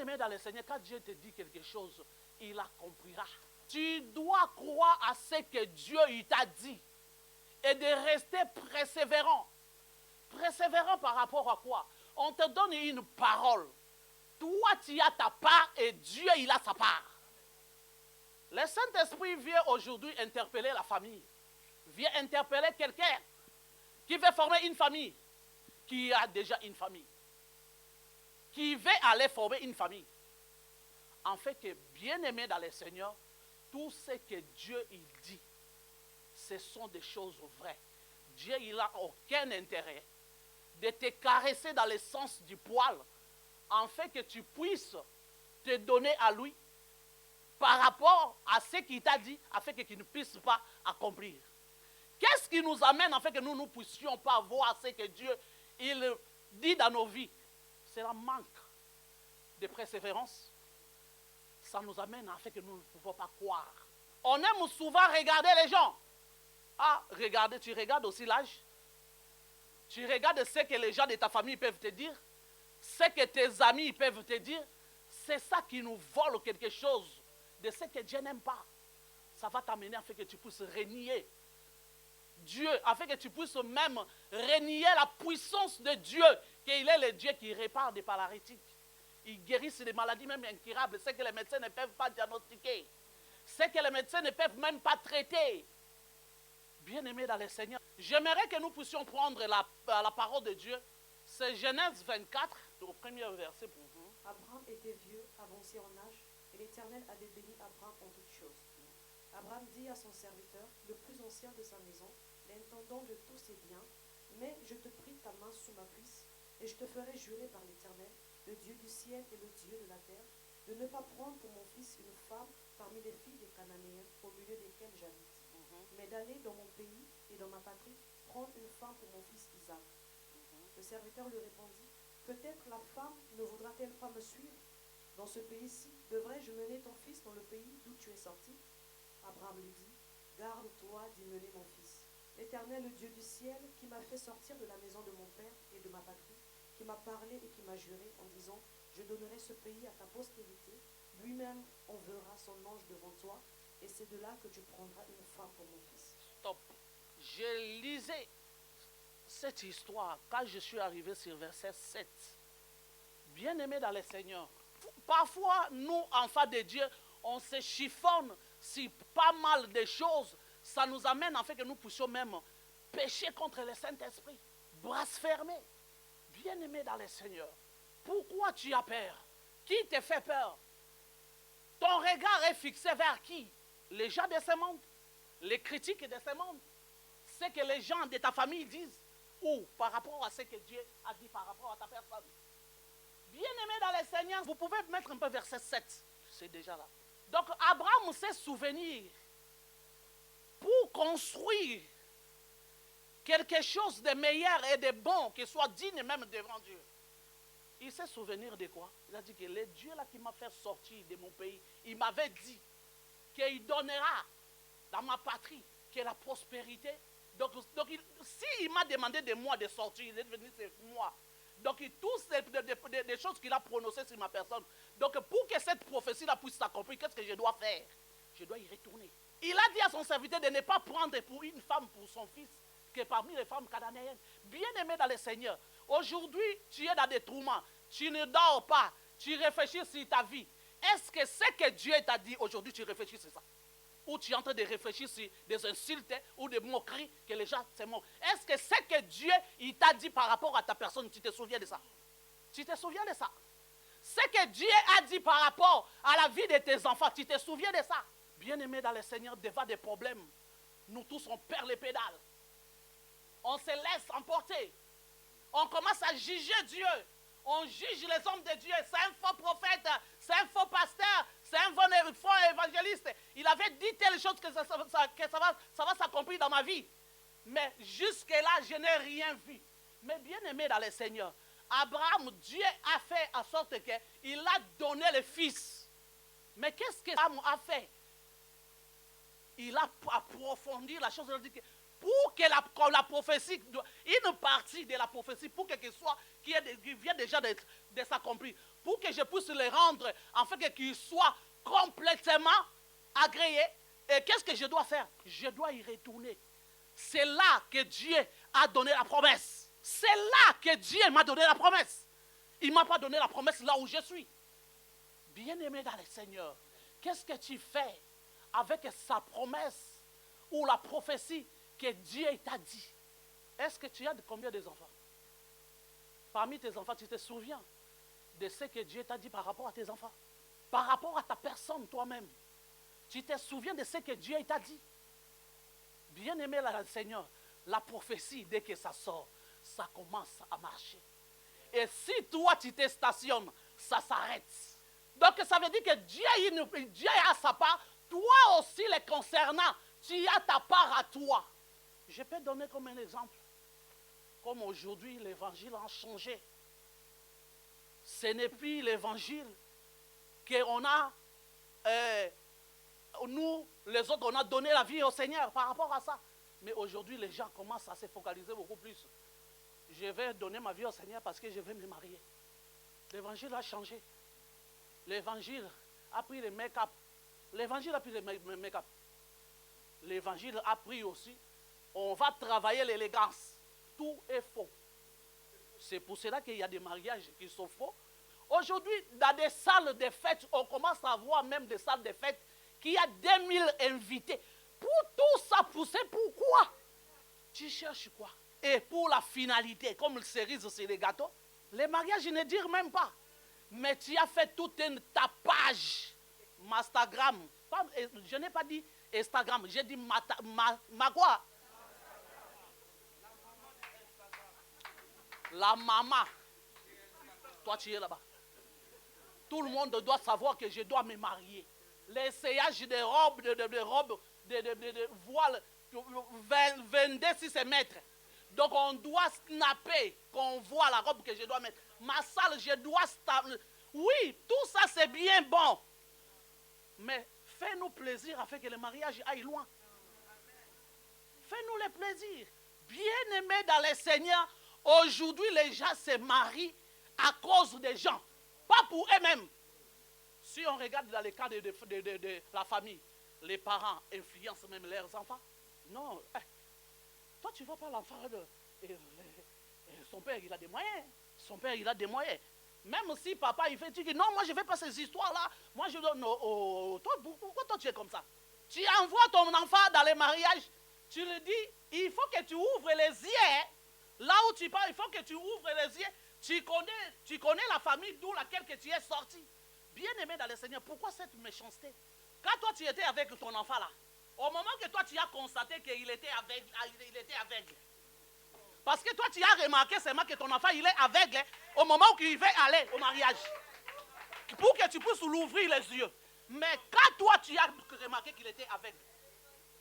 Bien-aimé dans le Seigneur, quand Dieu te dit quelque chose, il accomplira. Tu dois croire à ce que Dieu t'a dit et de rester persévérant. Persévérant par rapport à quoi? On te donne une parole. Toi, tu as ta part et Dieu, il a sa part. Le Saint-Esprit vient aujourd'hui interpeller la famille. Vient interpeller quelqu'un qui veut former une famille, qui a déjà une famille, qui veut aller former une famille. En fait, que bien-aimé dans le Seigneur, tout ce que Dieu il dit, ce sont des choses vraies. Dieu, il n'a aucun intérêt de te caresser dans le sens du poil, en fait que tu puisses te donner à lui par rapport à ce qu'il t'a dit, afin que tu ne puisses pas accomplir. Qu'est-ce qui nous amène en fait que nous ne puissions pas voir ce que Dieu il dit dans nos vies? C'est le manque de persévérance. Ça nous amène en fait que nous ne pouvons pas croire. On aime souvent regarder les gens. Ah, regardez, tu regardes aussi l'âge. Tu regardes ce que les gens de ta famille peuvent te dire. Ce que tes amis peuvent te dire. C'est ça qui nous vole quelque chose de ce que Dieu n'aime pas. Ça va t'amener afin que tu puisses renier Dieu, afin que tu puisses même renier la puissance de Dieu, qu'il est le Dieu qui répare des paralytiques. Il guérit des maladies même incurables, ce que les médecins ne peuvent pas diagnostiquer, ce que les médecins ne peuvent même pas traiter. Bien-aimés dans le Seigneur, j'aimerais que nous puissions prendre la parole de Dieu. C'est Genèse 24, au premier verset pour vous. Abraham était vieux, avancé en âge, et l'Éternel avait béni Abraham en toutes choses. Abraham dit à son serviteur, le plus ancien de sa maison, l'intendant de tous ses biens, mais je te prie ta main sous ma cuisse, et je te ferai jurer par l'Éternel, le Dieu du ciel et le Dieu de la terre, de ne pas prendre pour mon fils une femme parmi les filles des Cananéens, au milieu desquelles j'habite, mais d'aller dans mon pays et dans ma patrie, prendre une femme pour mon fils Isaac. Le serviteur lui répondit, peut-être la femme ne voudra-t-elle pas me suivre dans ce pays-ci? Devrais-je mener ton fils dans le pays d'où tu es sorti? Abraham lui dit, garde-toi d'y mener mon fils. L'Éternel, le Dieu du ciel, qui m'a fait sortir de la maison de mon père et de ma patrie, qui m'a parlé et qui m'a juré en disant, je donnerai ce pays à ta postérité, lui-même enverra son ange devant toi, et c'est de là que tu prendras une femme pour mon fils. Stop. Je lisais cette histoire quand je suis arrivé sur verset 7. Bien-aimés dans le Seigneur, parfois nous, enfants de Dieu, on se chiffonne sur pas mal de choses. Ça nous amène en fait que nous puissions même pécher contre le Saint-Esprit, blasphémer. Bien-aimé dans le Seigneur, pourquoi tu as peur? Qui te fait peur? Ton regard est fixé vers qui? Les gens de ce monde, les critiques de ce monde, ce que les gens de ta famille disent, ou par rapport à ce que Dieu a dit par rapport à ta personne. Bien-aimé dans le Seigneur, vous pouvez mettre un peu verset 7, c'est déjà là. Donc Abraham s'est souvenir pour construire quelque chose de meilleur et de bon qui soit digne même devant Dieu. Il s'est souvenir de quoi? Il a dit que le Dieu là qui m'a fait sortir de mon pays, il m'avait dit qu'il donnera dans ma patrie que la prospérité. Donc s'il m'a demandé de moi de sortir, il est devenu moi. Donc tous des choses qu'il a prononcées sur ma personne. Donc pour que cette prophétie-là puisse s'accomplir, qu'est-ce que je dois faire? Je dois y retourner. Il a dit à son serviteur de ne pas prendre pour une femme pour son fils, que parmi les femmes cananéennes. Bien-aimé dans le Seigneur, aujourd'hui tu es dans des tourments, tu ne dors pas, tu réfléchis sur ta vie. Est-ce que ce que Dieu t'a dit aujourd'hui, tu réfléchis sur ça? Ou tu es en train de réfléchir sur des insultes ou des moqueries que les gens se moquent? Est-ce que ce que Dieu il t'a dit par rapport à ta personne, tu te souviens de ça? Tu te souviens de ça? Ce que Dieu a dit par rapport à la vie de tes enfants, tu te souviens de ça? Bien-aimé dans le Seigneur, devant des problèmes, nous tous on perd les pédales. On se laisse emporter. On commence à juger Dieu. On juge les hommes de Dieu. C'est un faux prophète, c'est un faux pasteur, c'est un faux évangéliste. Il avait dit telle chose que ça va s'accomplir dans ma vie. Mais jusque-là, je n'ai rien vu. Mais bien aimé dans le Seigneur, Abraham, Dieu a fait en sorte qu'il a donné le fils. Mais qu'est-ce qu'Abraham a fait? Il a approfondi la chose. Il a dit que pour que la prophétie, une partie de la prophétie, pour que qui vient déjà de s'accomplir, pour que je puisse les rendre, afin qu'ils soient complètement agréés. Et qu'est-ce que je dois faire? Je dois y retourner. C'est là que Dieu a donné la promesse. C'est là que Dieu m'a donné la promesse. Il ne m'a pas donné la promesse là où je suis. Bien-aimé dans le Seigneur, qu'est-ce que tu fais avec sa promesse ou la prophétie que Dieu t'a dit? Est-ce que tu as combien d'enfants? Parmi tes enfants, tu te souviens de ce que Dieu t'a dit par rapport à tes enfants? Par rapport à ta personne toi-même, tu te souviens de ce que Dieu t'a dit? Bien-aimé dans le Seigneur, la prophétie, dès que ça sort, ça commence à marcher. Et si toi, tu te stationnes, ça s'arrête. Donc, ça veut dire que Dieu a sa part. Toi aussi, les concernant, tu as ta part à toi. Je peux donner comme un exemple. Comme aujourd'hui, l'évangile a changé. Ce n'est plus l'évangile qu'on a, nous, les autres, on a donné la vie au Seigneur par rapport à ça. Mais aujourd'hui, les gens commencent à se focaliser beaucoup plus. Je vais donner ma vie au Seigneur parce que je vais me marier. L'évangile a changé. L'évangile a pris le make-up. L'évangile a pris le make-up. L'évangile a pris aussi, on va travailler l'élégance. Tout est faux. C'est pour cela qu'il y a des mariages qui sont faux. Aujourd'hui, dans des salles de fêtes, on commence à voir même des salles de fêtes qui a 2000 invités. Pour tout ça, c'est pourquoi? Tu cherches quoi? Et pour la finalité, comme le cerise sur les gâteaux, les mariages, je ne dis même pas. Mais tu as fait tout un tapage. Instagram. Je n'ai pas dit Instagram, j'ai dit quoi? La maman. Toi, tu es là-bas. Tout le monde doit savoir que je dois me marier. L'essayage de robes, de voiles, 22 mètres. Donc on doit snapper, qu'on voit la robe que je dois mettre. Ma salle, je dois... Oui, tout ça c'est bien bon. Mais fais-nous plaisir afin que le mariage aille loin. Fais-nous le plaisir. Bien-aimés dans le Seigneur, aujourd'hui les gens se marient à cause des gens. Pas pour eux-mêmes. Si on regarde dans le cas de la famille, les parents influencent même leurs enfants. Non. Toi, tu ne vois pas l'enfant. Son père, il a des moyens. Son père, il a des moyens. Même si papa, il fait, tu dis, non, moi, je ne veux pas ces histoires-là. Moi, je donne. Toi, pourquoi toi, tu es comme ça? Tu envoies ton enfant dans les mariages. Tu lui dis, il faut que tu ouvres les yeux. Là où tu pars, il faut que tu ouvres les yeux. Tu connais la famille d'où laquelle que tu es sorti. Bien-aimé dans le Seigneur, pourquoi cette méchanceté? Quand toi, tu étais avec ton enfant là, au moment que toi, tu as constaté qu'il était aveugle, parce que toi, tu as remarqué seulement que ton enfant, il est aveugle au moment où il veut aller au mariage. Pour que tu puisses l'ouvrir les yeux. Mais quand toi, tu as remarqué qu'il était aveugle,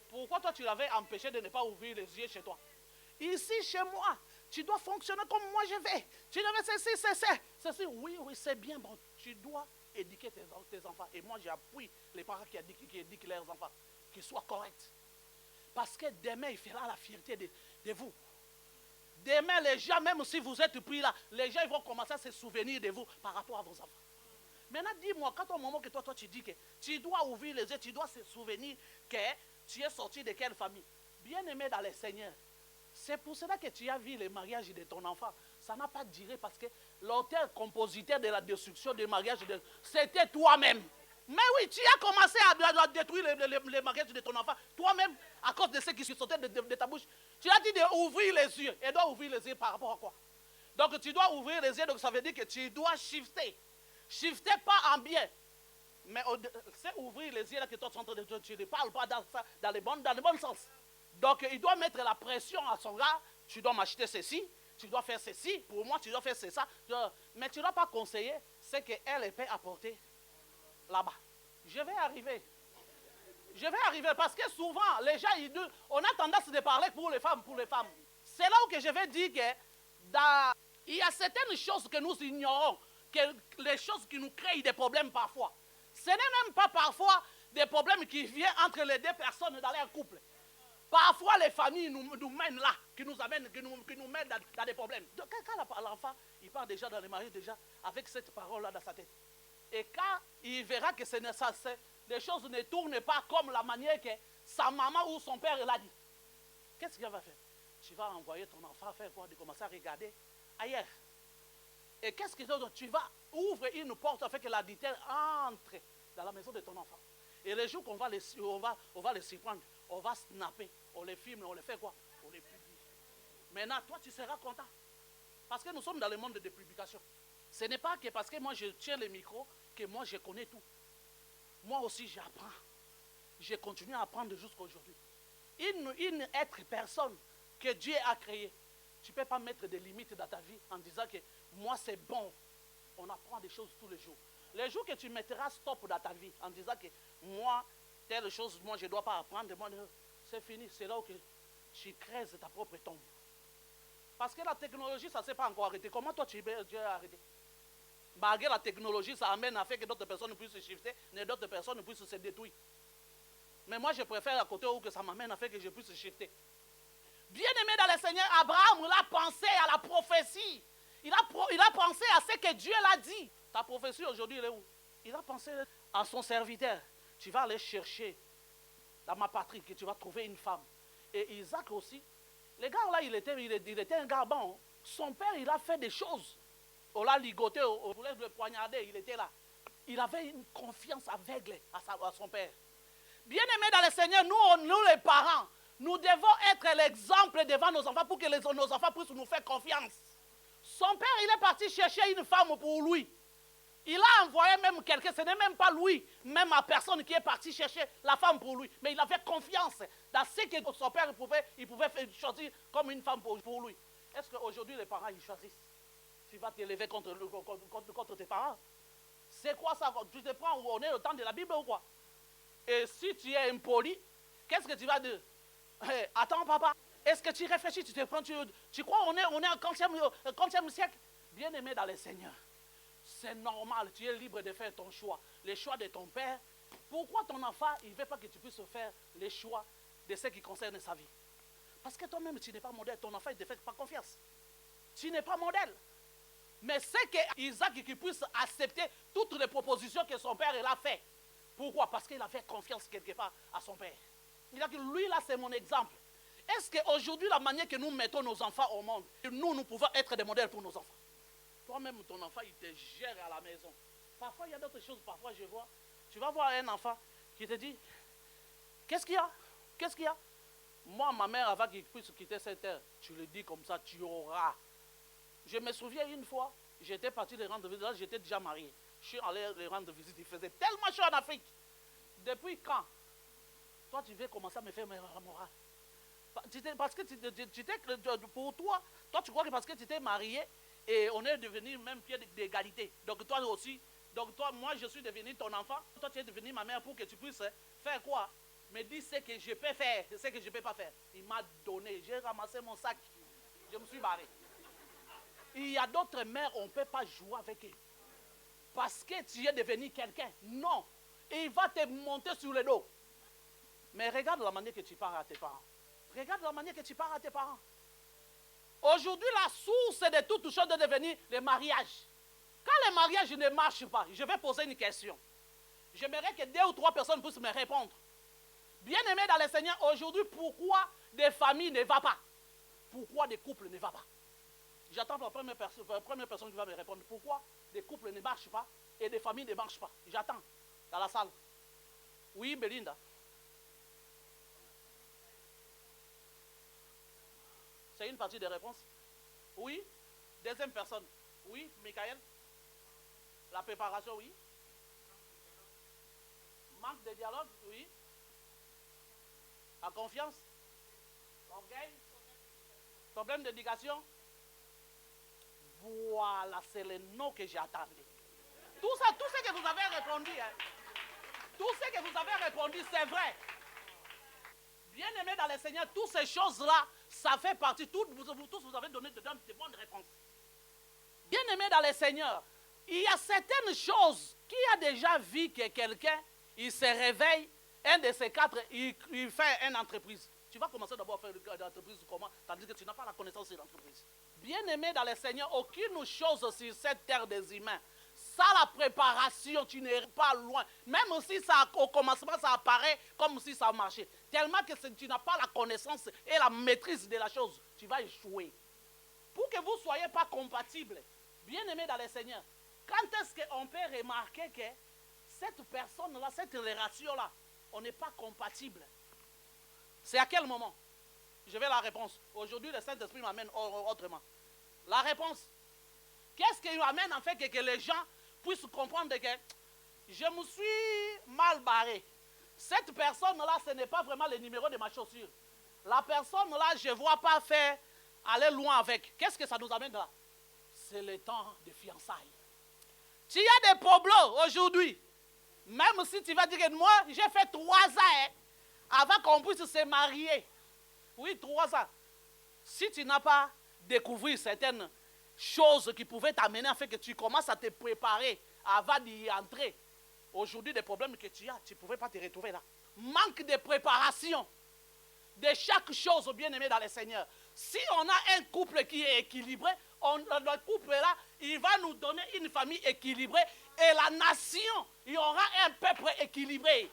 pourquoi toi, tu l'avais empêché de ne pas ouvrir les yeux chez toi? Ici, chez moi, tu dois fonctionner comme moi je vais. Tu devais ceci. Oui, c'est bien bon. Tu dois éduquer tes enfants. Et moi, j'appuie les parents qui éduquent leurs enfants, qu'ils soient corrects. Parce que demain, il fera la fierté de vous. Demain, les gens, même si vous êtes pris là, les gens ils vont commencer à se souvenir de vous par rapport à vos enfants. Maintenant, dis-moi, quand au moment que toi, tu dis que tu dois ouvrir les yeux, tu dois se souvenir que tu es sorti de quelle famille? Bien-aimé dans le Seigneur. C'est pour cela que tu as vu le mariage de ton enfant. Ça n'a pas duré parce que l'auteur-compositeur de la destruction du mariage, c'était toi-même. Mais oui, tu as commencé à détruire le mariage de ton enfant. Toi-même, à cause de ce qui sortait de ta bouche. Tu as dit d'ouvrir les yeux. Et doit ouvrir les yeux par rapport à quoi? Donc tu dois ouvrir les yeux, donc ça veut dire que tu dois shifter. Shifter pas en bien. Mais c'est ouvrir les yeux là que toi tu ne parles pas dans le bon sens. Donc il doit mettre la pression à son gars. Tu dois m'acheter ceci, tu dois faire ceci. Pour moi, tu dois faire ça. Mais tu ne dois pas conseiller ce qu'elle peut apporter là-bas. Je vais arriver parce que souvent, les gens, on a tendance de parler pour les femmes. C'est là où que je vais dire que il y a certaines choses que nous ignorons, les choses qui nous créent des problèmes parfois. Ce n'est même pas parfois des problèmes qui viennent entre les deux personnes dans leur couple. Parfois, les familles nous mènent là, qui nous mènent dans des problèmes. Donc, quand l'enfant, il part déjà dans les mariages, déjà, avec cette parole-là dans sa tête. Et quand il verra que les choses ne tournent pas comme la manière que sa maman ou son père l'a dit, qu'est-ce qu'il va faire? Tu vas envoyer ton enfant faire quoi? De commencer à regarder ailleurs. Et qu'est-ce que tu vas ouvrir une porte afin que l'adultère entre dans la maison de ton enfant. Et les jours qu'on va les surprendre, on va snapper, on les filme, on les fait quoi? On les publie. Maintenant, toi, tu seras content. Parce que nous sommes dans le monde de publication. Ce n'est pas que parce que moi, je tiens le micro, que moi, je connais tout. Moi aussi, j'apprends. Je continue à apprendre jusqu'à aujourd'hui. Une être personne que Dieu a créée, tu ne peux pas mettre des limites dans ta vie en disant que moi, c'est bon. On apprend des choses tous les jours. Les jours que tu mettras stop dans ta vie en disant que moi, telle chose, moi, je ne dois pas apprendre, moi, c'est fini. C'est là où tu creuses ta propre tombe. Parce que la technologie, ça ne s'est pas encore arrêté. Comment toi, tu as arrêté? Malgré la technologie, ça amène à faire que d'autres personnes puissent se shifter, mais d'autres personnes puissent se détruire. Mais moi, je préfère à côté où que ça m'amène à faire que je puisse se shifter. Bien-aimé dans le Seigneur, Abraham, il a pensé à la prophétie. Il a pensé à ce que Dieu l'a dit. Ta prophétie aujourd'hui, elle est où? Il a pensé à son serviteur. Tu vas aller chercher dans ma patrie que tu vas trouver une femme. Et Isaac aussi. Le gars là, il était un gars bon. Son père, il a fait des choses. On l'a ligoté, on voulait le poignarder, il était là. Il avait une confiance aveugle à son père. Bien-aimé dans le Seigneur, nous les parents, nous devons être l'exemple devant nos enfants pour que nos enfants puissent nous faire confiance. Son père, il est parti chercher une femme pour lui. Il a envoyé même quelqu'un, ce n'est même pas lui, même la personne qui est partie chercher la femme pour lui. Mais il avait confiance dans ce que son père il pouvait choisir comme une femme pour lui. Est-ce qu'aujourd'hui les parents ils choisissent? Tu vas t'élever contre tes parents? C'est quoi ça? Tu te prends où on est au temps de la Bible ou quoi? Et si tu es impoli, qu'est-ce que tu vas dire? Hey, attends papa, est-ce que tu réfléchis? Tu crois qu'on est en 40e siècle? Bien-aimé dans le Seigneur. C'est normal, tu es libre de faire ton choix. Le choix de ton père. Pourquoi ton enfant, il ne veut pas que tu puisses faire les choix de ce qui concerne sa vie? Parce que toi-même, tu n'es pas modèle. Ton enfant, il ne te fait pas confiance. Tu n'es pas modèle. Mais c'est que Isaac qui puisse accepter toutes les propositions que son père a fait. Pourquoi? Parce qu'il a fait confiance quelque part à son père. Il a dit, lui là, c'est mon exemple. Est-ce qu'aujourd'hui, la manière que nous mettons nos enfants au monde, nous pouvons être des modèles pour nos enfants? Toi-même, ton enfant, il te gère à la maison. Parfois, il y a d'autres choses. Parfois, je vois. Tu vas voir un enfant qui te dit, qu'est-ce qu'il y a? Qu'est-ce qu'il y a? Moi, ma mère, avant qu'il puisse quitter cette terre, tu le dis comme ça, tu auras. Je me souviens une fois, j'étais parti les rendre visite. Là, j'étais déjà marié. Je suis allé les rendre visite. Il faisait tellement chaud en Afrique. Depuis quand? Toi, tu veux commencer à me faire la morale. Parce que pour toi, tu crois que parce que tu t'es marié, et on est devenu même pied d'égalité. Donc toi aussi, moi je suis devenu ton enfant, toi tu es devenu ma mère pour que tu puisses faire quoi? Me dire ce que je peux faire, ce que je ne peux pas faire. Il m'a donné, j'ai ramassé mon sac, je me suis barré. Il y a d'autres mères, on ne peut pas jouer avec eux. Parce que tu es devenu quelqu'un. Non. Il va te monter sur le dos. Mais regarde la manière que tu parles à tes parents. Regarde la manière que tu parles à tes parents. Aujourd'hui, la source de toute chose est devenue le mariage. Quand le mariage ne marche pas, je vais poser une question. J'aimerais que 2 ou 3 personnes puissent me répondre. Bien-aimé dans le Seigneur, aujourd'hui, pourquoi des familles ne vont pas? Pourquoi des couples ne vont pas? J'attends la première personne qui va me répondre. Pourquoi des couples ne marchent pas et des familles ne marchent pas? J'attends dans la salle. Oui, Belinda. C'est une partie des réponses. Oui. Deuxième personne. Oui, Michael. La préparation, oui. Manque de dialogue, oui. La confiance. Orgueil. Problème d'éducation. Voilà, c'est le nom que j'attendais. Tout ce que vous avez répondu, tout ce que vous avez répondu, c'est vrai. Bien-aimé dans le Seigneur, toutes ces choses-là, ça fait partie, tous vous avez donné de bonnes réponses. Bien-aimé dans le Seigneur, il y a certaines choses qui a déjà vu que quelqu'un, il se réveille, un de ces 4, il fait une entreprise. Tu vas commencer d'abord à faire l'entreprise comment, tandis que tu n'as pas la connaissance de l'entreprise. Bien-aimé dans le Seigneur, aucune chose sur cette terre des humains, sans la préparation, tu n'es pas loin. Même si ça, au commencement, ça apparaît comme si ça marchait. Tellement que tu n'as pas la connaissance et la maîtrise de la chose, tu vas échouer. Pour que vous ne soyez pas compatibles, bien-aimé dans le Seigneur, quand est-ce qu'on peut remarquer que cette personne-là, cette relation-là, on n'est pas compatible? C'est à quel moment? Je vais la réponse. Aujourd'hui, le Saint-Esprit m'amène autrement. La réponse. Qu'est-ce qui m'amène en fait que les gens puissent comprendre que je me suis mal barré. Cette personne-là, ce n'est pas vraiment le numéro de ma chaussure. La personne-là, je ne vois pas faire aller loin avec. Qu'est-ce que ça nous amène là? C'est le temps de fiançailles. Tu as des problèmes aujourd'hui. Même si tu vas dire que moi, j'ai fait 3 ans avant qu'on puisse se marier. Oui, 3 ans. Si tu n'as pas découvert certaines choses qui pouvaient t'amener à faire que tu commences à te préparer avant d'y entrer, aujourd'hui, des problèmes que tu as, tu ne pouvais pas te retrouver là. Manque de préparation de chaque chose, bien-aimé dans le Seigneur. Si on a un couple qui est équilibré, notre couple-là, il va nous donner une famille équilibrée et la nation, il y aura un peuple équilibré.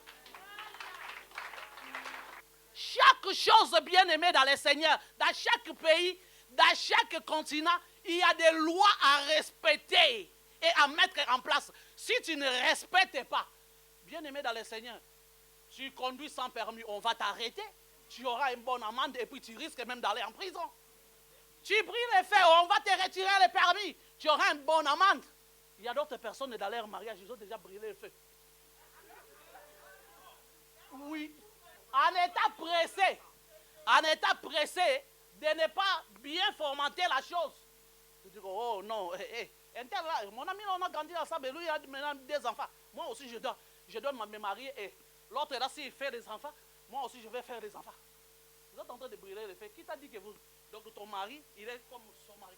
Chaque chose, bien-aimée dans le Seigneur, dans chaque pays, dans chaque continent, il y a des lois à respecter et à mettre en place. Si tu ne respectes pas, bien-aimé dans le Seigneur, tu conduis sans permis, on va t'arrêter. Tu auras une bonne amende et puis tu risques même d'aller en prison. Tu brilles les faits, on va te retirer les permis. Tu auras une bonne amende. Il y a d'autres personnes dans leur mariage, ils ont déjà brûlé le feu. Oui. En état pressé de ne pas bien fomenter la chose. Tu dis, oh non, mon ami, on a grandi ensemble et lui, il a maintenant des enfants. Moi aussi, je dois me marier et l'autre là, s'il fait des enfants, moi aussi, je vais faire des enfants. Vous êtes en train de brûler le feu. Qui t'a dit que vous... Donc ton mari, il est comme son mari.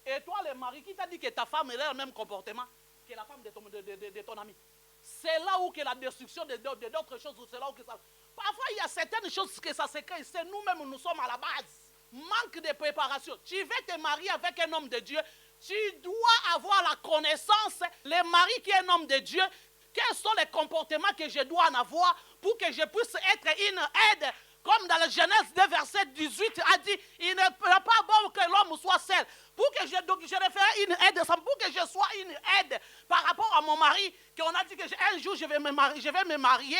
Et toi, le mari, qui t'a dit que ta femme elle a le même comportement que la femme de ton ami? C'est là où que la destruction d'autres choses, c'est là où que ça... Parfois, il y a certaines choses que ça se crée. C'est nous-mêmes, nous sommes à la base. Manque de préparation. Tu veux te marier avec un homme de Dieu, tu dois avoir la connaissance. Le mari qui est un homme de Dieu, quels sont les comportements que je dois en avoir pour que je puisse être une aide. Comme dans la Genèse 2, verset 18, a dit, il n'est pas bon que l'homme soit seul. Pour que je ferai une aide, pour que je sois une aide par rapport à mon mari, qu'on a dit qu'un jour je vais me marier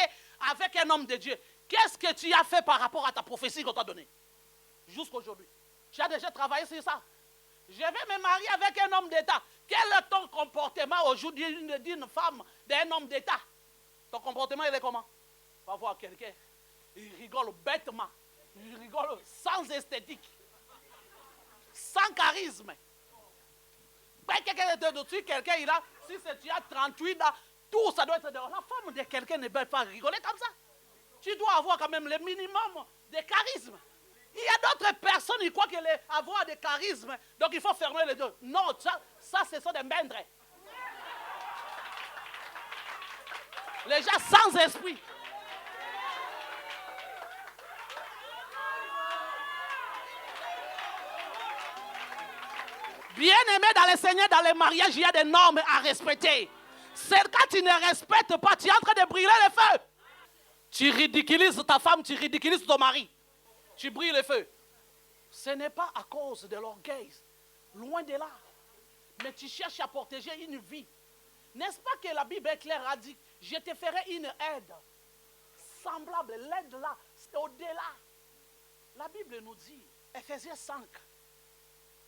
avec un homme de Dieu. Qu'est-ce que tu as fait par rapport à ta prophétie qu'on t'a donnée? Jusqu'aujourd'hui. Tu as déjà travaillé sur ça. Je vais me marier avec un homme d'État. Quel est ton comportement aujourd'hui d'une femme, d'un homme d'État? Ton comportement, il est comment? Va voir quelqu'un. Il rigole bêtement. Il rigole sans esthétique. Sans charisme. Quelqu'un, il a, si tu as 38 ans, tout ça doit être... La femme de quelqu'un ne peut pas rigoler comme ça. Tu dois avoir quand même le minimum de charisme. Il y a d'autres personnes qui croient qu'avoir de charisme, donc il faut fermer les deux. Non, ça ce sont des mèndres. Les gens sans esprit. Bien-aimé dans le Seigneur, dans les mariages, il y a des normes à respecter. C'est quand tu ne respectes pas, tu es en train de brûler le feu. Tu ridiculises ta femme, tu ridiculises ton mari. Tu brilles le feu. Ce n'est pas à cause de l'orgueil. Loin de là. Mais tu cherches à protéger une vie. N'est-ce pas que la Bible est claire, a dit, je te ferai une aide semblable. L'aide là, c'est au-delà. La Bible nous dit, Ephésiens 5.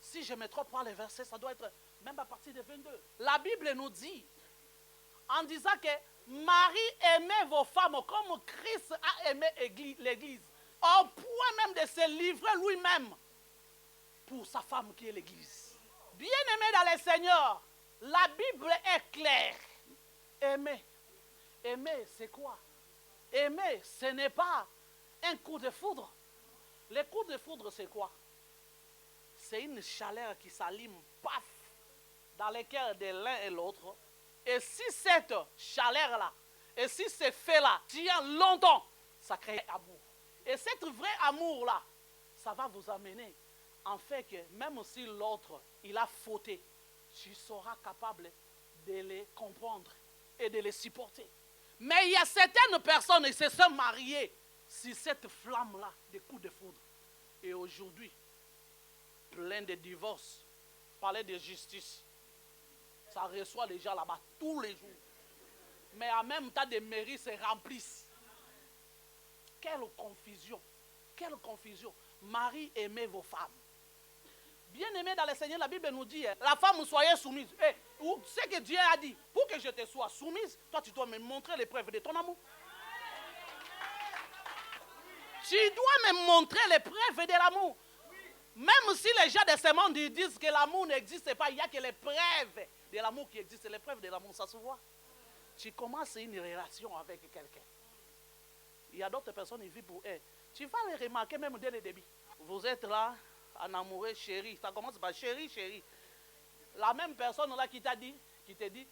Si je me trompe pas les versets, ça doit être même à partir de 22. La Bible nous dit, en disant que Marie aimait vos femmes comme Christ a aimé l'Église, au point même de se livrer lui-même pour sa femme qui est l'Église. Bien-aimé dans le Seigneur, la Bible est claire. Aimer. Aimer, c'est quoi? Aimer, ce n'est pas un coup de foudre. Le coup de foudre, c'est quoi? C'est une chaleur qui s'allume, paf, dans le cœur de l'un et l'autre. Et si cette chaleur-là, et si ce fait-là tient longtemps, ça crée amour. Et cet vrai amour-là, ça va vous amener en fait que même si l'autre, il a fauté, tu seras capable de les comprendre et de les supporter. Mais il y a certaines personnes qui se sont mariées sur cette flamme-là, des coups de foudre. Et aujourd'hui, plein de divorces, parler de justice, ça reçoit les gens là-bas tous les jours. Mais en même temps, des mairies se remplissent. Quelle confusion, quelle confusion. Marie, aimez vos femmes. Bien-aimés dans le Seigneur, la Bible nous dit, la femme soyez soumise. Ce que Dieu a dit, pour que je te sois soumise, toi tu dois me montrer les preuves de ton amour. Tu dois me montrer les preuves de l'amour. Même si les gens de ce monde disent que l'amour n'existe pas, il n'y a que les preuves de l'amour qui existent. Les preuves de l'amour, ça se voit. Tu commences une relation avec quelqu'un. Il y a d'autres personnes qui vivent pour eux. Tu vas les remarquer même dès le début. Vous êtes là, en amoureux, chéri. Ça commence par chéri, chéri. La même personne là qui te dit,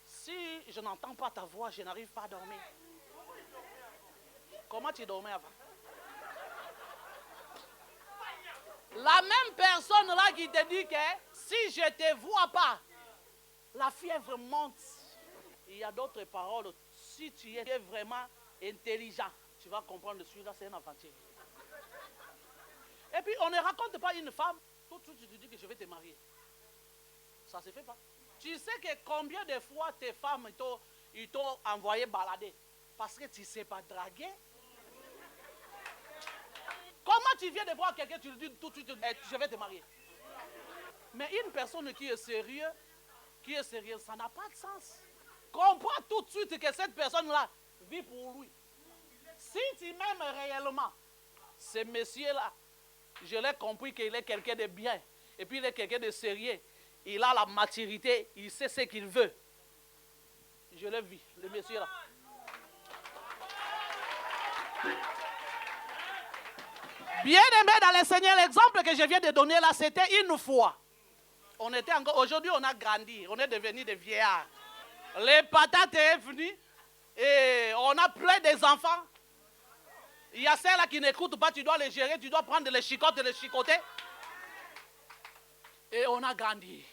si je n'entends pas ta voix, je n'arrive pas à dormir. Comment tu dormais avant? La même personne là qui te dit que si je ne te vois pas, la fièvre monte. Il y a d'autres paroles. Si tu es vraiment intelligent, tu vas comprendre celui-là, c'est un aventurier. Et puis on ne raconte pas une femme, tout de suite tu te dis que je vais te marier. Ça ne se fait pas. Tu sais que combien de fois tes femmes ils t'ont envoyé balader parce que tu ne sais pas draguer. Comment tu viens de voir quelqu'un, tu lui dis tout de suite, je vais te marier. Mais une personne qui est sérieuse, ça n'a pas de sens. Comprends tout de suite que cette personne-là vit pour lui. Si tu m'aimes réellement, ce monsieur-là, je l'ai compris qu'il est quelqu'un de bien. Et puis il est quelqu'un de sérieux. Il a la maturité, il sait ce qu'il veut. Je l'ai vu, le monsieur-là. Bien aimé dans le Seigneur, l'exemple que je viens de donner là, c'était une fois. Aujourd'hui, on a grandi, on est devenu des vieillards. Les patates sont venues et on a plein des enfants. Il y a celles-là qui n'écoutent pas, tu dois les gérer, tu dois prendre les chicottes et les chicoter. Et on a grandi.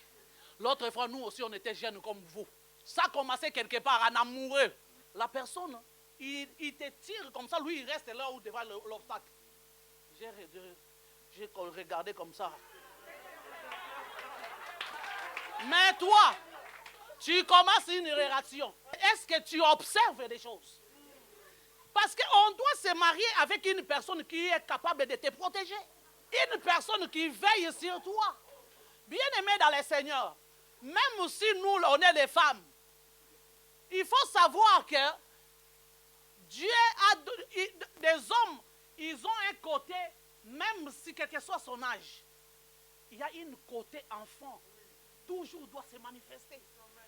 L'autre fois, nous aussi, on était jeunes comme vous. Ça a commencé quelque part en amoureux. La personne, il te tire comme ça, lui, il reste là où devant l'obstacle. J'ai regardé comme ça. Mais toi, tu commences une relation. Est-ce que tu observes des choses? Parce qu'on doit se marier avec une personne qui est capable de te protéger. Une personne qui veille sur toi. Bien-aimé dans le Seigneur, même si nous, on est des femmes, il faut savoir que Dieu a des hommes, ils ont un côté, même si quel que soit son âge, il y a une côté enfant, toujours doit se manifester.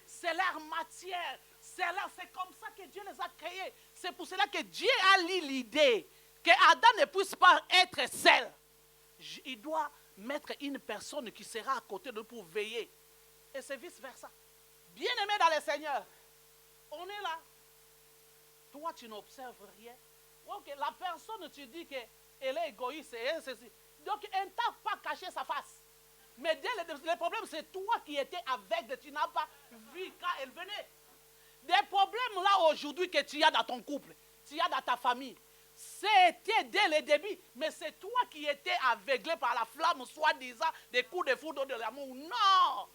C'est leur matière, c'est comme ça que Dieu les a créés. C'est pour cela que Dieu a eu l'idée que Adam ne puisse pas être seul. Il doit mettre une personne qui sera à côté de lui pour veiller. Et c'est vice-versa. Bien-aimé dans le Seigneur, on est là. Toi, tu n'observes rien. Ok, la personne, tu dis qu'elle est égoïste. Donc, elle ne t'a pas caché sa face. Mais le problème, c'est toi qui étais aveugle. Tu n'as pas vu quand elle venait. Des problèmes là aujourd'hui que tu as dans ton couple, tu as dans ta famille, c'était dès le début. Mais c'est toi qui étais aveuglé par la flamme, soi-disant, des coups de foudre de l'amour. Non!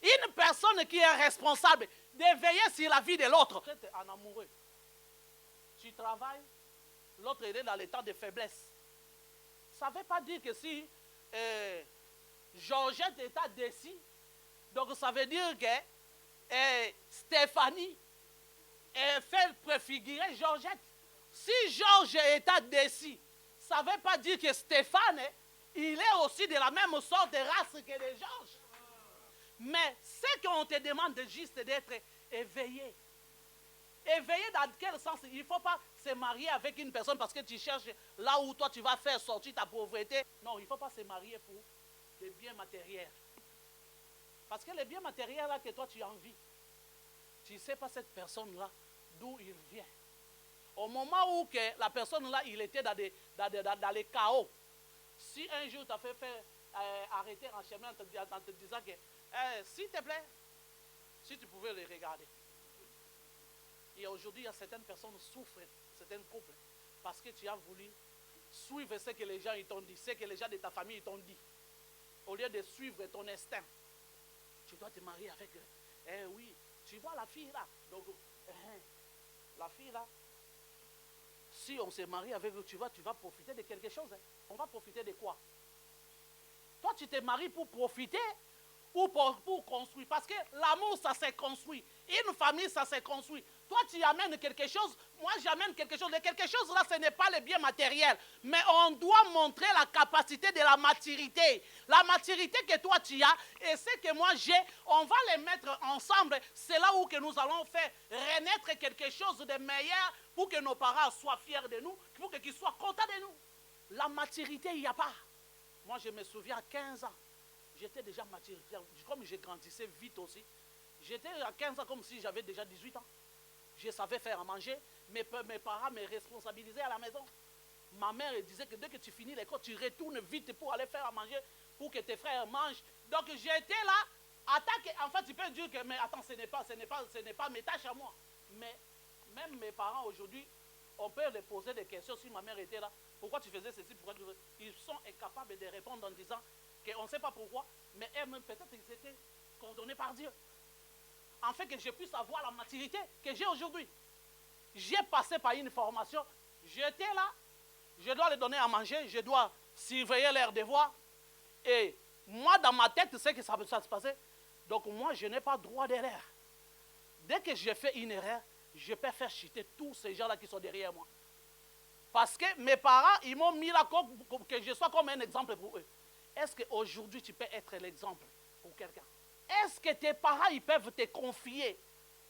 Une personne qui est responsable de veiller sur la vie de l'autre. Tu es en amoureux. Tu travailles, l'autre est dans l'état de faiblesse. Ça ne veut pas dire que si Georgette est à décis, donc ça veut dire que Stéphanie fait préfigurer Georgette. Si Georges est à décis, ça ne veut pas dire que Stéphane, il est aussi de la même sorte de race que les Georges. Mais ce qu'on te demande juste d'être éveillé. Éveillé dans quel sens? Il ne faut pas se marier avec une personne parce que tu cherches là où toi tu vas faire sortir ta pauvreté. Non, il ne faut pas se marier pour des biens matériels. Parce que les biens matériels là que toi tu as envie, tu ne sais pas cette personne là d'où il vient. Au moment où que la personne là, il était dans les chaos. Si un jour tu as fait arrêter en chemin en te disant que, s'il te plaît, si tu pouvais les regarder. Et aujourd'hui, il y a certaines personnes qui souffrent, certains couples, parce que tu as voulu suivre ce que les gens t'ont dit, ce que les gens de ta famille t'ont dit. Au lieu de suivre ton instinct, tu dois te marier avec eux. Eh oui, tu vois la fille là. Donc, la fille là, si on se marie avec eux, tu vas profiter de quelque chose. Hein. On va profiter de quoi? Toi, tu te maries pour profiter ou pour construire. Parce que l'amour, ça s'est construit. Une famille, ça s'est construit. Toi, tu amènes quelque chose. Moi, j'amène quelque chose. Et quelque chose, là, ce n'est pas le bien matériel. Mais on doit montrer la capacité de la maturité. La maturité que toi, tu as et ce que moi, j'ai, on va les mettre ensemble. C'est là où que nous allons faire renaître quelque chose de meilleur pour que nos parents soient fiers de nous, pour qu'ils soient contents de nous. La maturité, il n'y a pas. Moi, je me souviens, à 15 ans, j'étais déjà mature. Comme je grandissais vite aussi, j'étais à 15 ans comme si j'avais déjà 18 ans. Je savais faire à manger. Mes parents me responsabilisaient à la maison. Ma mère disait que dès que tu finis l'école, tu retournes vite pour aller faire à manger, pour que tes frères mangent. Donc j'étais là. En fait, tu peux dire que, mais attends, ce n'est pas mes tâches à moi. Mais même mes parents aujourd'hui, on peut les poser des questions si ma mère était là. Pourquoi tu faisais ceci? Pourquoi tu faisais... Ils sont incapables de répondre en disant qu'on ne sait pas pourquoi, mais elles-mêmes, peut-être ils étaient coordonnés par Dieu. En fait, que je puisse avoir la maturité que j'ai aujourd'hui. J'ai passé par une formation. J'étais là. Je dois les donner à manger. Je dois surveiller leurs devoirs. Et moi, dans ma tête, c'est que ça se passait. Donc, moi, je n'ai pas droit d'erreur. Dès que j'ai fait une erreur, je peux faire chuter tous ces gens-là qui sont derrière moi. Parce que mes parents, ils m'ont mis là que je sois comme un exemple pour eux. Est-ce qu'aujourd'hui, tu peux être l'exemple pour quelqu'un? Est-ce que tes parents, ils peuvent te confier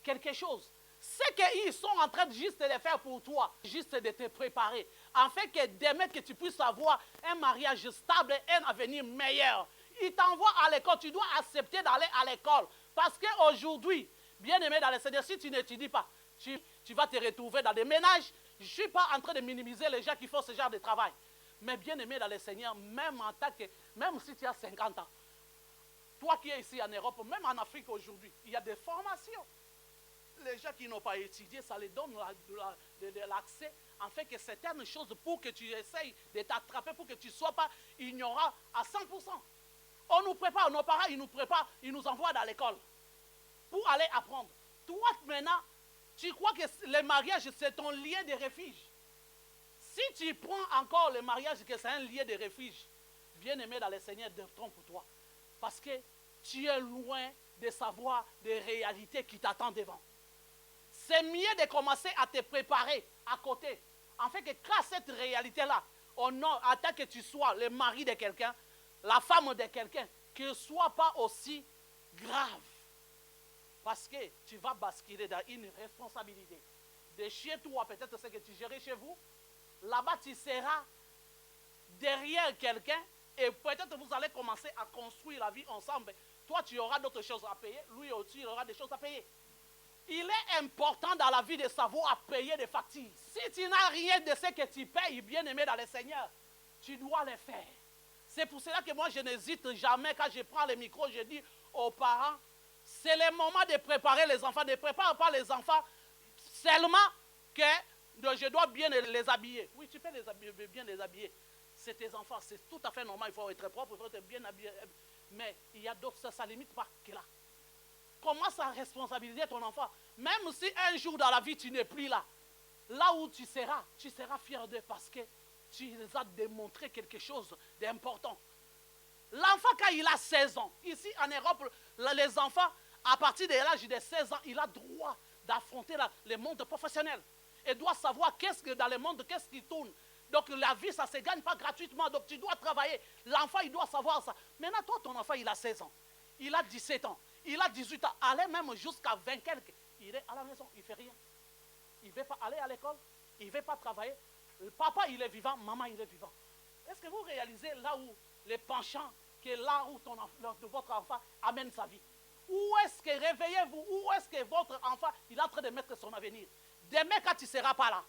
quelque chose? C'est qu'ils sont en train de juste de faire pour toi, juste de te préparer, afin que demain que tu puisses avoir un mariage stable et un avenir meilleur. Ils t'envoient à l'école, tu dois accepter d'aller à l'école. Parce qu'aujourd'hui, bien aimé dans le Seigneur, si tu n'étudies pas, tu vas te retrouver dans des ménages. Je ne suis pas en train de minimiser les gens qui font ce genre de travail. Mais bien aimé dans le Seigneur, même si tu as 50 ans, toi qui es ici en Europe, même en Afrique aujourd'hui, il y a des formations. Les gens qui n'ont pas étudié, ça les donne l'accès, en fait, que certaines choses pour que tu essayes de t'attraper, pour que tu ne sois pas ignorant à 100%. On nous prépare, nos parents, ils nous préparent, ils nous envoient dans l'école pour aller apprendre. Toi, maintenant, tu crois que le mariage, c'est ton lien de refuge. Si tu prends encore le mariage, que c'est un lien de refuge, bien aimé dans le Seigneur, trompe-toi. Parce que tu es loin de savoir des réalités qui t'attendent devant. C'est mieux de commencer à te préparer à côté. En fait, que quand cette réalité-là, en tant que tu sois le mari de quelqu'un, la femme de quelqu'un, que ce ne soit pas aussi grave. Parce que tu vas basculer dans une responsabilité. De chez toi, peut-être ce que tu gérais chez vous, là-bas tu seras derrière quelqu'un et peut-être vous allez commencer à construire la vie ensemble. Toi, tu auras d'autres choses à payer, lui aussi, il aura des choses à payer. Il est important dans la vie de savoir payer des factures. Si tu n'as rien de ce que tu payes, bien aimé dans le Seigneur, tu dois le faire. C'est pour cela que moi, je n'hésite jamais quand je prends le micro, je dis aux parents, c'est le moment de préparer les enfants. Ne prépare pas les enfants seulement que je dois bien les habiller. Oui, tu peux bien les habiller. C'est tes enfants, c'est tout à fait normal, il faut être propre, il faut être bien habillé. Mais il y a d'autres, ça ne limite pas que là. Commence à responsabiliser ton enfant. Même si un jour dans la vie, tu n'es plus là, là où tu seras fier d'eux parce que tu les as démontré quelque chose d'important. L'enfant, quand il a 16 ans, ici en Europe, les enfants, à partir de l'âge de 16 ans, il a droit d'affronter le monde professionnel. Il doit savoir dans le monde, qu'est-ce qui tourne. Donc la vie, ça ne se gagne pas gratuitement. Donc tu dois travailler. L'enfant, il doit savoir ça. Maintenant, toi, ton enfant, il a 16 ans. Il a 17 ans. Il a 18 ans. Allez même jusqu'à 20 quelques. Il est à la maison. Il ne fait rien. Il ne veut pas aller à l'école. Il ne veut pas travailler. Le papa, il est vivant. Maman, il est vivant. Est-ce que vous réalisez là où les penchants, que là où votre enfant amène sa vie? Où est-ce que, réveillez-vous, où est-ce que votre enfant, il est en train de mettre son avenir? Demain, quand tu ne seras pas là,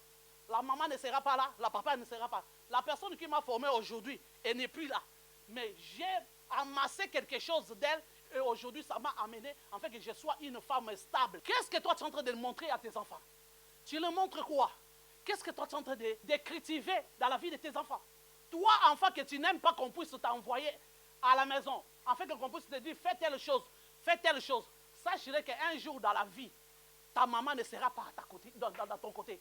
La maman ne sera pas là, la papa ne sera pas. La personne qui m'a formé aujourd'hui, elle n'est plus là. Mais j'ai amassé quelque chose d'elle et aujourd'hui, ça m'a amené en fait que je sois une femme stable. Qu'est-ce que toi tu es en train de montrer à tes enfants? Tu leur montres quoi? Qu'est-ce que toi tu es en train de cultiver dans la vie de tes enfants? Toi, enfant, que tu n'aimes pas qu'on puisse t'envoyer à la maison, en fait qu'on puisse te dire fais telle chose, sache qu'un jour dans la vie, ta maman ne sera pas à ta côté, dans ton côté.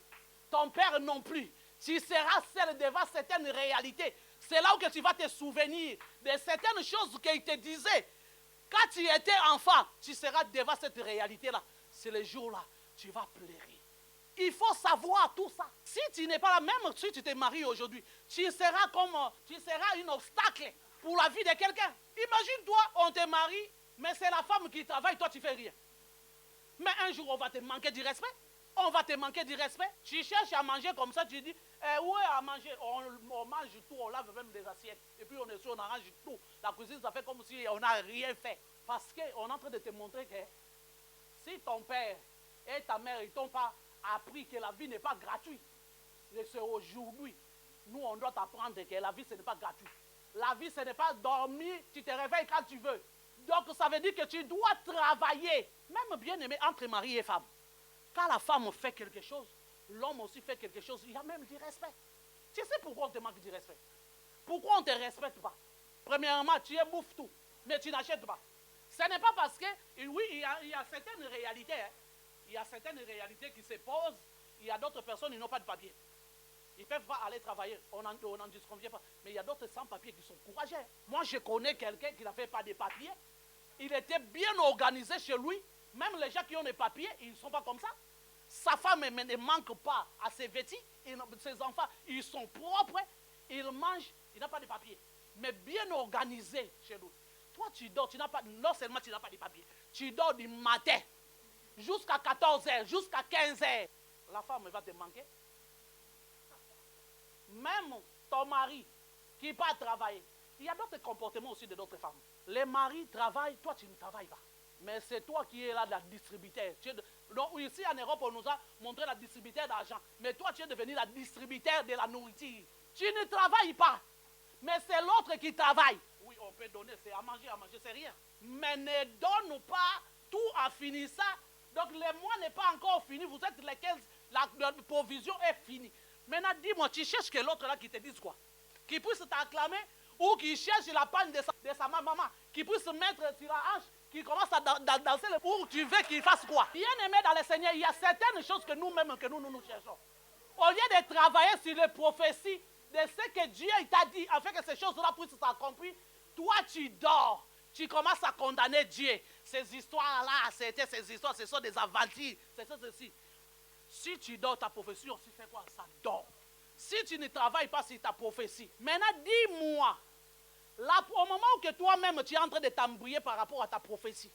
Ton père non plus. Tu seras seul devant certaines réalités. C'est là où que tu vas te souvenir de certaines choses qu'il te disait. Quand tu étais enfant, tu seras devant cette réalité-là. C'est le jour-là, tu vas pleurer. Il faut savoir tout ça. Si tu n'es pas là, même si tu te maries aujourd'hui, tu seras un obstacle pour la vie de quelqu'un. Imagine-toi, on te marie, mais c'est la femme qui travaille, toi tu fais rien. Mais un jour, on va te manquer du respect. On va te manquer du respect. Tu cherches à manger comme ça, tu dis, où est à manger? On mange tout, on lave même des assiettes. Et puis on est sûr, on arrange tout. La cuisine, ça fait comme si on n'a rien fait. Parce qu'on est en train de te montrer que si ton père et ta mère, ils ne t'ont pas appris que la vie n'est pas gratuite, c'est aujourd'hui, nous, on doit t'apprendre que la vie, ce n'est pas gratuit. La vie, ce n'est pas dormir, tu te réveilles quand tu veux. Donc, ça veut dire que tu dois travailler. Même bien aimé entre mari et femme. Quand la femme fait quelque chose, l'homme aussi fait quelque chose, il y a même du respect. Tu sais pourquoi on te manque du respect? Pourquoi on ne te respecte pas? Premièrement, tu bouffes tout, mais tu n'achètes pas. Ce n'est pas parce que, oui, il y a certaines réalités. Hein. Il y a certaines réalités qui se posent. Il y a d'autres personnes qui n'ont pas de papier. Ils ne peuvent pas aller travailler, on n'en disconvient pas. Mais il y a d'autres sans-papiers qui sont courageux. Moi, je connais quelqu'un qui n'avait pas de papiers. Il était bien organisé chez lui. Même les gens qui ont des papiers, ils ne sont pas comme ça. Sa femme ne manque pas à ses vêtements. Ses enfants, ils sont propres. Ils mangent, il n'a pas de papiers. Mais bien organisé chez lui. Toi, tu dors, tu n'as pas, non seulement tu n'as pas de papiers, tu dors du matin jusqu'à 14h, jusqu'à 15h. La femme va te manquer. Même ton mari qui va travailler. Il y a d'autres comportements aussi de d'autres femmes. Les maris travaillent, toi tu ne travailles pas. Mais c'est toi qui es là, la distributeur. Donc ici en Europe, on nous a montré la distributeur d'argent. Mais toi, tu es devenu la distributeur de la nourriture. Tu ne travailles pas. Mais c'est l'autre qui travaille. Oui, on peut donner, c'est à manger, c'est rien. Mais ne donne pas tout à finir ça. Donc le mois n'est pas encore fini. Vous êtes les 15, la provision est finie. Maintenant, dis-moi, tu cherches que l'autre là qui te dise quoi? Qui puisse t'acclamer ou qui cherche la panne de sa maman, qui puisse se mettre sur la hanche, qui commence à danser le pour tu veux qu'il fasse quoi? Bien aimé dans le Seigneur, il y a certaines choses que nous-mêmes, que nous cherchons. Au lieu de travailler sur les prophéties, de ce que Dieu t'a dit, afin que ces choses-là puissent s'accomplir, toi tu dors. Tu commences à condamner Dieu. Ces histoires-là, c'était ces histoires, ce sont des aventures, c'est ça, ceci. Si tu dors, ta prophétie aussi fait quoi? Ça dort. Si tu ne travailles pas sur ta prophétie, maintenant dis-moi, au moment où que toi-même tu es en train de t'embrouiller par rapport à ta prophétie,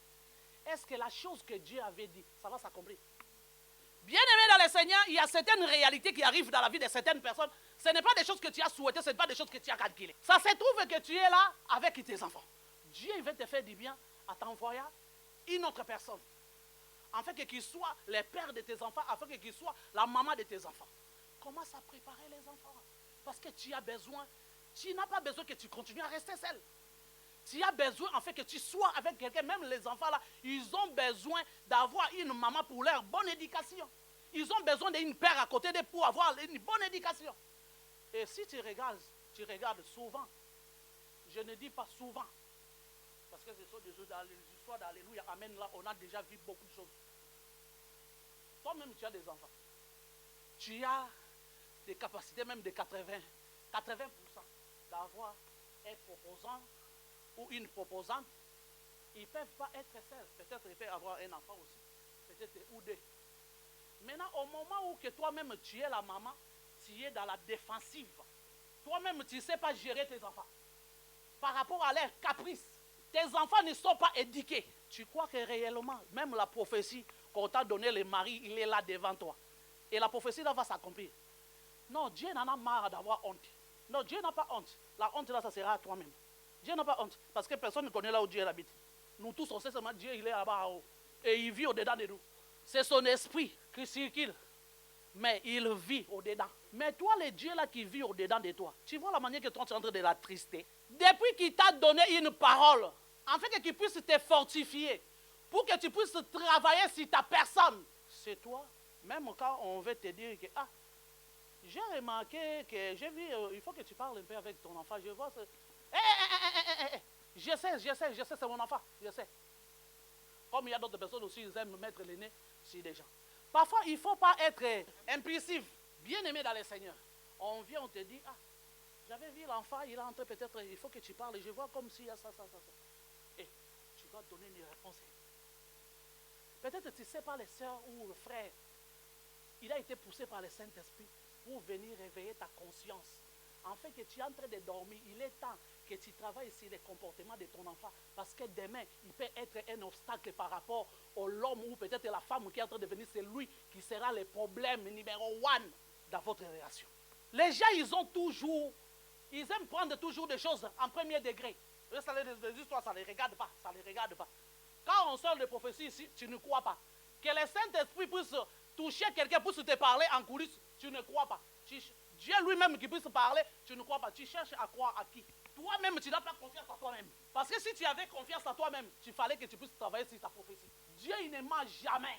est-ce que la chose que Dieu avait dit, ça va s'accomplir? Bien aimé dans le Seigneur, il y a certaines réalités qui arrivent dans la vie de certaines personnes. Ce n'est pas des choses que tu as souhaitées, ce n'est pas des choses que tu as calculées. Ça se trouve que tu es là avec tes enfants. Dieu il veut te faire du bien en t'envoyant une autre personne. Afin qu'il soit le père de tes enfants, afin qu'il soit la maman de tes enfants. Commence à préparer les enfants. Parce que tu as besoin, tu n'as pas besoin que tu continues à rester seul. Tu as besoin en fait que tu sois avec quelqu'un, même les enfants là, ils ont besoin d'avoir une maman pour leur bonne éducation. Ils ont besoin d'une père à côté d'eux pour avoir une bonne éducation. Et si tu regardes souvent, je ne dis pas souvent, parce que ce sont des histoires d'Alléluia, Amen, là, on a déjà vu beaucoup de choses. Toi-même, tu as des enfants. Tu as des capacités même de 80% d'avoir un proposant ou une proposante. Ils ne peuvent pas être seuls. Peut-être qu'ils peuvent avoir un enfant aussi. Peut-être ou deux. Maintenant, au moment où que toi-même tu es la maman, tu es dans la défensive. Toi-même, tu ne sais pas gérer tes enfants. Par rapport à leurs caprices. Tes enfants ne sont pas éduqués. Tu crois que réellement, même la prophétie qu'on t'a donné, le mari, il est là devant toi. Et la prophétie là va s'accomplir. Non, Dieu n'en a marre d'avoir honte. Non, Dieu n'a pas honte. La honte là, ça sera à toi-même. Dieu n'a pas honte. Parce que personne ne connaît là où Dieu habite. Nous tous, on sait seulement Dieu, il est là-bas en haut. Et il vit au-dedans de nous. C'est son esprit qui circule mais il vit au-dedans. Mais toi, le Dieu là qui vit au-dedans de toi, tu vois la manière que toi tu es en train de l'attrister. Depuis qu'il t'a donné une parole, afin que tu puisses te fortifier, pour que tu puisses travailler sur ta personne, c'est toi. Même quand on veut te dire que, ah, j'ai remarqué que j'ai vu, il faut que tu parles un peu avec ton enfant, je vois. Je sais, c'est mon enfant, je sais. Comme il y a d'autres personnes aussi, ils aiment mettre le nez sur des gens. Parfois, il ne faut pas être impulsif, bien aimé dans le Seigneur. On vient, on te dit, ah, j'avais vu l'enfant, il est en train peut-être, il faut que tu parles, je vois comme s'il y a ça. Et tu dois donner une réponse. Peut-être tu ne sais pas les sœurs ou le frère, il a été poussé par le Saint-Esprit pour venir réveiller ta conscience. En fait, que tu es en train de dormir, il est temps que tu travailles sur les comportements de ton enfant. Parce que demain, il peut être un obstacle par rapport à l'homme ou peut-être la femme qui est en train de venir. C'est lui qui sera le problème numéro 1 dans votre relation. Les gens, ils aiment prendre toujours des choses en premier degré. Les histoires, ça ne les regarde pas. Quand on sort de prophétie ici, tu ne crois pas. Que le Saint-Esprit puisse toucher quelqu'un, puisse te parler en coulisses, tu ne crois pas. Dieu lui-même qui puisse parler, tu ne crois pas. Tu cherches à croire à qui? Toi-même, tu n'as pas confiance en toi-même. Parce que si tu avais confiance en toi-même, il fallait que tu puisses travailler sur ta prophétie. Dieu, il ne ment jamais.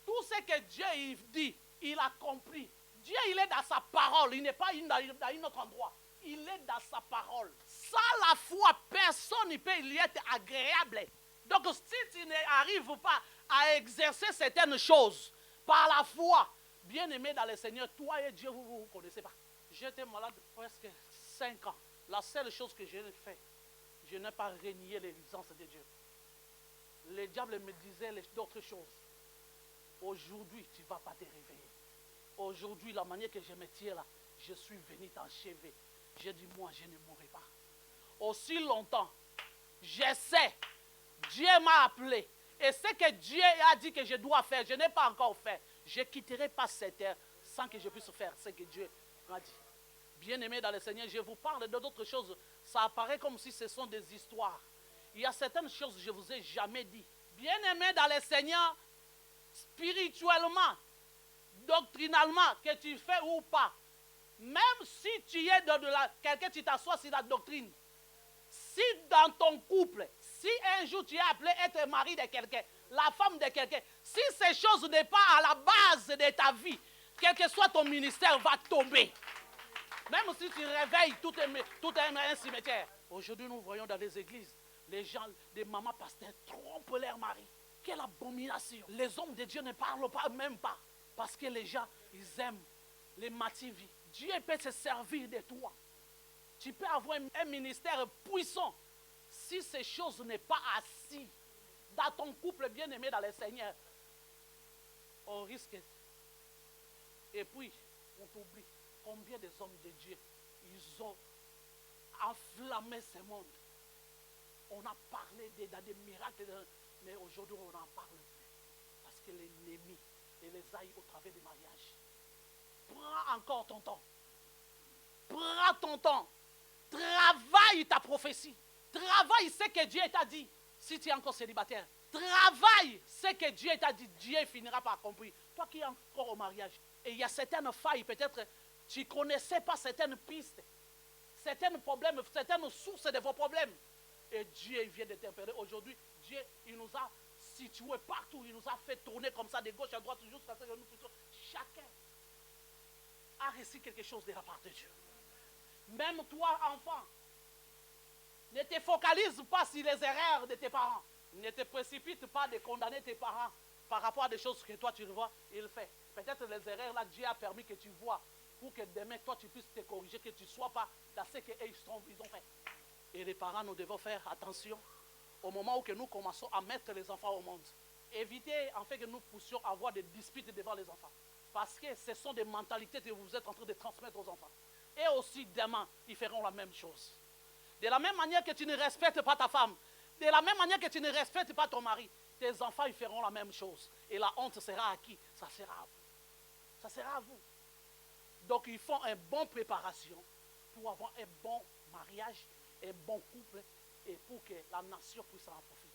Tout ce que Dieu il dit, il accomplit. Dieu, il est dans sa parole. Il n'est pas dans un autre endroit. Il est dans sa parole. Sans la foi, personne ne peut y être agréable. Donc, si tu n'arrives pas à exercer certaines choses par la foi, bien aimé dans le Seigneur, toi et Dieu, vous ne vous connaissez pas. J'étais malade presque 5 ans. La seule chose que j'ai fait, je n'ai pas renié l'existence de Dieu. Le diable me disait d'autres choses. Aujourd'hui, tu ne vas pas te réveiller. Aujourd'hui, la manière que je me tiens là, je suis venu t'enchever. J'ai dit, moi, je ne mourrai pas. Aussi longtemps, je sais, Dieu m'a appelé. Et ce que Dieu a dit que je dois faire, je n'ai pas encore fait. Je ne quitterai pas cette terre sans que je puisse faire ce que Dieu m'a dit. Bien-aimés dans le Seigneur, je vous parle d'autres choses. Ça apparaît comme si ce sont des histoires. Il y a certaines choses que je ne vous ai jamais dit. Bien-aimés dans le Seigneur, spirituellement, doctrinalement, que tu fais ou pas, même si tu es quelqu'un, tu t'assois sur la doctrine, si dans ton couple, si un jour tu es appelé être mari de quelqu'un, la femme de quelqu'un, si ces choses n'est pas à la base de ta vie, quel que soit ton ministère, va tomber. Même si tu réveilles tout un cimetière. Aujourd'hui, nous voyons dans les églises, les gens, des mamans pasteurs trompent leur mari. Quelle abomination. Les hommes de Dieu ne parlent pas, même pas. Parce que les gens, ils aiment les mativies. Dieu peut se servir de toi. Tu peux avoir un ministère puissant. Si ces choses n'est pas assises dans ton couple bien-aimé dans le Seigneur, on risque. Et puis, on t'oublie. Combien des hommes de Dieu, ils ont enflammé ce monde. On a parlé dans des miracles, mais aujourd'hui on n'en parle plus. Parce que l'ennemi les aille au travers des mariages. Prends encore ton temps. Prends ton temps. Travaille ta prophétie. Travaille ce que Dieu t'a dit. Si tu es encore célibataire, travaille ce que Dieu t'a dit. Dieu finira par accomplir. Toi qui es encore au mariage, et il y a certaines failles, peut-être tu ne connaissais pas certaines pistes, certains problèmes, certaines sources de vos problèmes. Et Dieu vient de t'interpeller. Aujourd'hui, Dieu, il nous a situés partout. Il nous a fait tourner comme ça de gauche à droite, jusqu'à ce que nous puissions. Chacun a reçu quelque chose de la part de Dieu. Même toi, enfant, ne te focalise pas sur les erreurs de tes parents. Ne te précipite pas de condamner tes parents par rapport à des choses que toi tu vois, il fait. Peut-être les erreurs là, Dieu a permis que tu vois pour que demain, toi, tu puisses te corriger, que tu ne sois pas dans ce qu'ils ont fait. Et les parents, nous devons faire attention au moment où que nous commençons à mettre les enfants au monde. Évitez, en fait, que nous puissions avoir des disputes devant les enfants. Parce que ce sont des mentalités que vous êtes en train de transmettre aux enfants. Et aussi, demain, ils feront la même chose. De la même manière que tu ne respectes pas ta femme, de la même manière que tu ne respectes pas ton mari, tes enfants, ils feront la même chose. Et la honte sera à qui? Ça sera à vous. Ça sera à vous. Donc, ils font une bonne préparation pour avoir un bon mariage, un bon couple, et pour que la nation puisse en profiter.